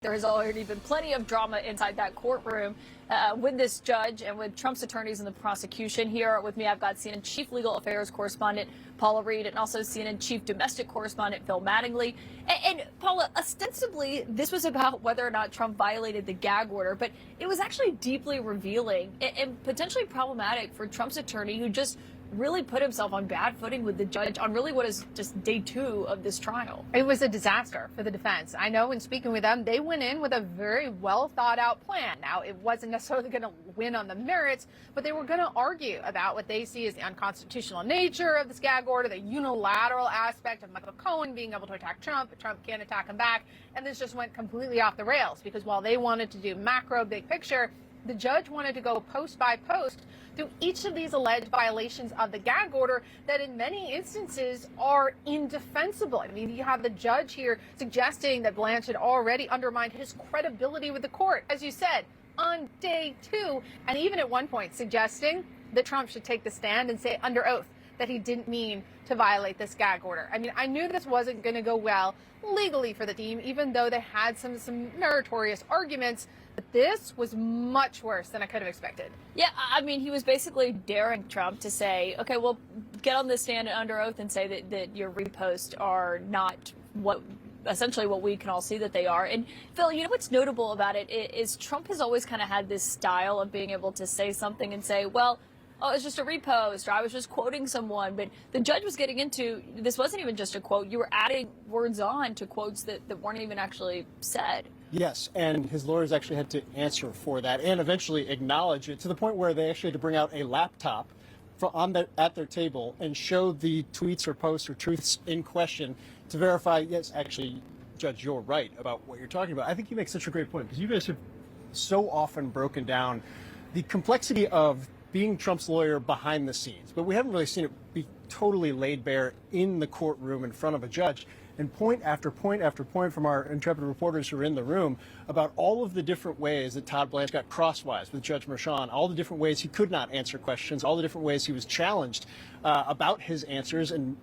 There has already been plenty of drama inside that courtroom with this judge and with Trump's attorneys in the prosecution. Here with me, I've got CNN Chief Legal Affairs Correspondent Paula Reed and also CNN Chief Domestic Correspondent Phil Mattingly. And Paula, ostensibly, this was about whether or not Trump violated the gag order, but it was actually deeply revealing and potentially problematic for Trump's attorney, who just really put himself on bad footing with the judge on really what is just day 2 of this trial. It was a disaster for the defense. I know in speaking with them, they went in with a very well thought out plan. Now, it wasn't necessarily going to win on the merits, but they were going to argue about what they see as the unconstitutional nature of this gag order, the unilateral aspect of Michael Cohen being able to attack Trump, but Trump can't attack him back. And this just went completely off the rails because while they wanted to do macro, big picture, the judge wanted to go post by post through each of these alleged violations of the gag order that in many instances are indefensible. I mean, you have the judge here suggesting that Blanche had already undermined his credibility with the court, as you said, on day 2, and even at one point suggesting that Trump should take the stand and say under oath that he didn't mean to violate this gag order. I mean, I knew this wasn't going to go well legally for the team, even though they had some meritorious arguments. But this was much worse than I could have expected. Yeah, I mean, he was basically daring Trump to say, okay, well, get on the stand under oath and say that your reposts are not essentially what we can all see that they are. And Phil, you know what's notable about it is Trump has always kind of had this style of being able to say something and say, well, oh, it's just a repost, or I was just quoting someone. But the judge was getting into, this wasn't even just a quote. You were adding words on to quotes that weren't even actually said. Yes, and his lawyers actually had to answer for that and eventually acknowledge it to the point where they actually had to bring out a laptop at their table and show the tweets or posts or truths in question to verify, yes, actually, Judge, you're right about what you're talking about. I think you make such a great point because you guys have so often broken down the complexity of being Trump's lawyer behind the scenes, but we haven't really seen it be totally laid bare in the courtroom in front of a judge. And point after point after point from our intrepid reporters who are in the room about all of the different ways that Todd Blanche got crosswise with Judge Merchan, all the different ways he could not answer questions, all the different ways he was challenged about his answers, and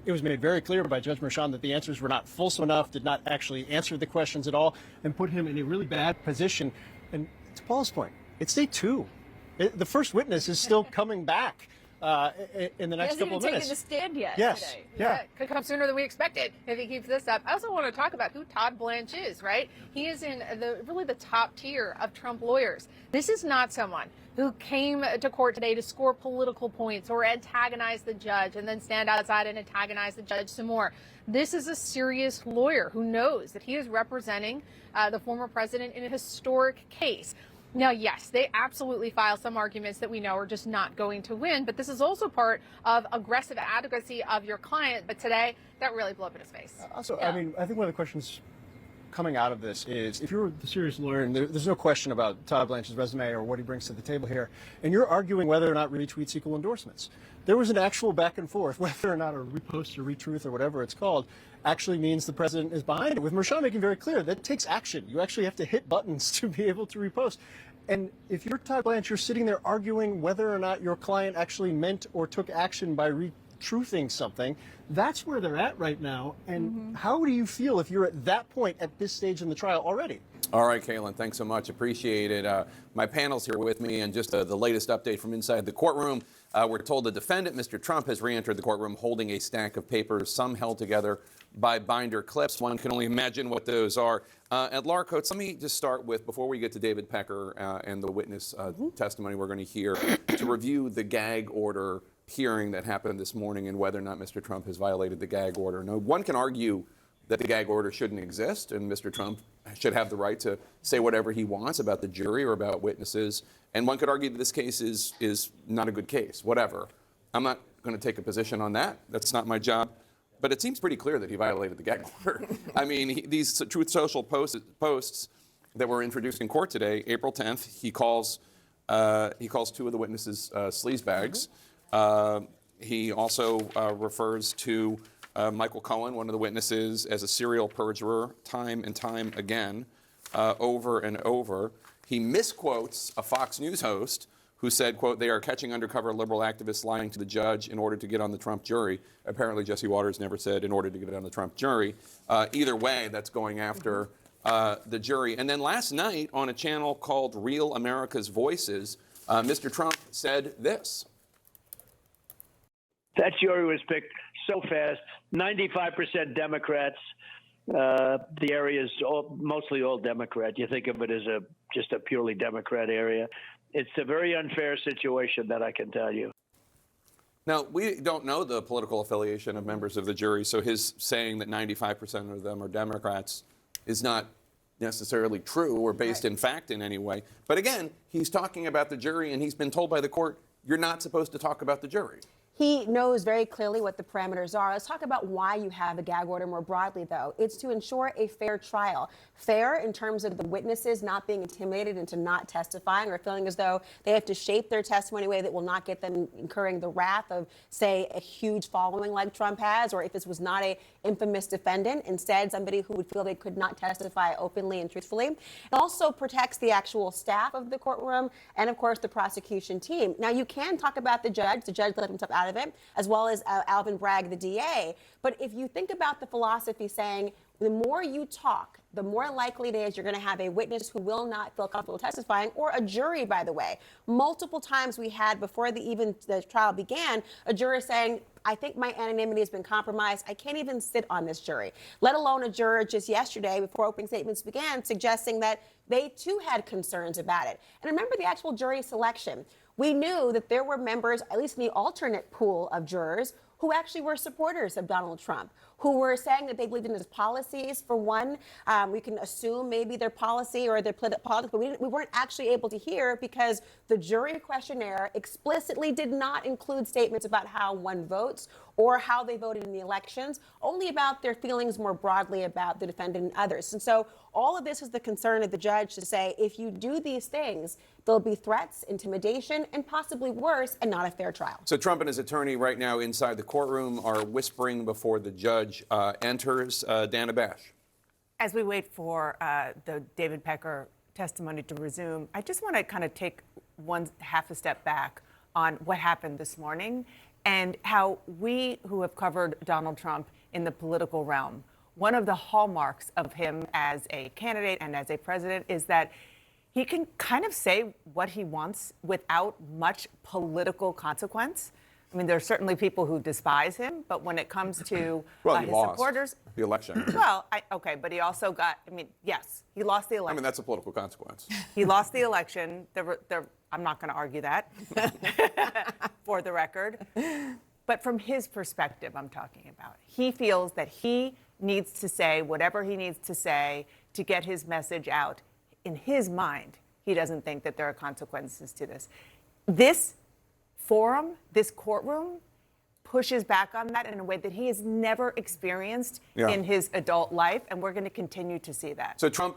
it was made very clear by Judge Merchan that the answers were not fulsome enough, did not actually answer the questions at all, and put him in a really bad position. And to Paul's point, it's day 2. The first witness is still coming back in the next couple of minutes. He hasn't even taken the stand yet yes. today. Yeah. Could come sooner than we expected if he keeps this up. I also want to talk about who Todd Blanche is, right? He is in really the top tier of Trump lawyers. This is not someone who came to court today to score political points or antagonize the judge and then stand outside and antagonize the judge some more. This is a serious lawyer who knows that he is representing the former president in a historic case. Now, yes, they absolutely file some arguments that we know are just not going to win, but this is also part of aggressive advocacy of your client. But today, that really blew up in his face. Also, yeah. I mean, I think one of the questions coming out of this is if you're the serious lawyer, and there's no question about Todd Blanche's resume or what he brings to the table here, and you're arguing whether or not retweets equal endorsements. There was an actual back and forth, whether or not a repost or retruth or whatever it's called actually means the president is behind it, with Merchan making very clear that takes action. You actually have to hit buttons to be able to repost. And if you're Todd Blanche, you're sitting there arguing whether or not your client actually meant or took action by retruthing something. That's where they're at right now. And how do you feel if you're at that point at this stage in the trial already? All right, Kaylin, thanks so much. Appreciate it. My panel's here with me, and just the latest update from inside the courtroom. We're told the defendant, Mr. Trump, has re-entered the courtroom holding a stack of papers, some held together by binder clips. One can only imagine what those are. And Laura Coates, let me just start with, before we get to David Pecker and the witness testimony we're going to hear, to review the gag order hearing that happened this morning and whether or not Mr. Trump has violated the gag order. Now, one can argue that the gag order shouldn't exist and Mr. Trump should have the right to say whatever he wants about the jury or about witnesses. And one could argue that this case is not a good case, whatever. I'm not going to take a position on that. That's not my job. But it seems pretty clear that he violated the gag order. I mean, these Truth Social posts that were introduced in court today, April 10th, he calls 2 of the witnesses sleazebags. He also refers to Michael Cohen, one of the witnesses, as a serial perjurer time and time again, over and over. He misquotes a Fox News host who said, quote, they are catching undercover liberal activists lying to the judge in order to get on the Trump jury. Apparently, Jesse Waters never said in order to get on the Trump jury. Either way, that's going after the jury. And then last night on a channel called Real America's Voices, Mr. Trump said this. That jury was picked so fast, 95% Democrats. The area is mostly all Democrat. You think of it as just a purely Democrat area. It's a very unfair situation, that I can tell you. Now, we don't know the political affiliation of members of the jury, so his saying that 95% of them are Democrats is not necessarily true or based in fact in any way. But again, he's talking about the jury, and he's been told by the court, you're not supposed to talk about the jury. He knows very clearly what the parameters are. Let's talk about why you have a gag order more broadly, though. It's to ensure a fair trial. Fair in terms of the witnesses not being intimidated into not testifying or feeling as though they have to shape their testimony in a way that will not get them incurring the wrath of, say, a huge following like Trump has, or if this was not a infamous defendant, instead somebody who would feel they could not testify openly and truthfully. It also protects the actual staff of the courtroom and, of course, the prosecution team. Now, you can talk about the judge. The judge let himself out of it, as well as Alvin Bragg, the DA. But if you think about the philosophy saying the more you talk, the more likely it is you're going to have a witness who will not feel comfortable testifying, or a jury, by the way. Multiple times we had, before the trial began, a juror saying, I think my anonymity has been compromised. I can't even sit on this jury, let alone a juror just yesterday, before opening statements began, suggesting that they too had concerns about it. And remember the actual jury selection. We knew that there were members, at least in the alternate pool of jurors, who actually were supporters of Donald Trump, who were saying that they believed in his policies. For one, we can assume maybe their policy or their politics, but we weren't actually able to hear because the jury questionnaire explicitly did not include statements about how one votes or how they voted in the elections, only about their feelings more broadly about the defendant and others. And so all of this is the concern of the judge to say, if you do these things, there'll be threats, intimidation, and possibly worse, and not a fair trial. So Trump and his attorney right now inside the courtroom are whispering before the judge enters. Dana Bash. As we wait for the David Pecker testimony to resume, I just want to kind of take half a step back on what happened this morning and how we who have covered Donald Trump in the political realm, one of the hallmarks of him as a candidate and as a president is that he can kind of say what he wants without much political consequence. I mean, there are certainly people who despise him, but when it comes to he his lost supporters, the election. well, okay, but he also got, I mean, yes, he lost the election. I mean, that's a political consequence. He lost the election. I'm not going to argue that, for the record. But from his perspective, I'm talking about. He feels that he needs to say whatever he needs to say to get his message out. In his mind, he doesn't think that there are consequences to this. This forum, this courtroom, pushes back on that in a way that he has never experienced in his adult life, and we're going to continue to see that. So Trump,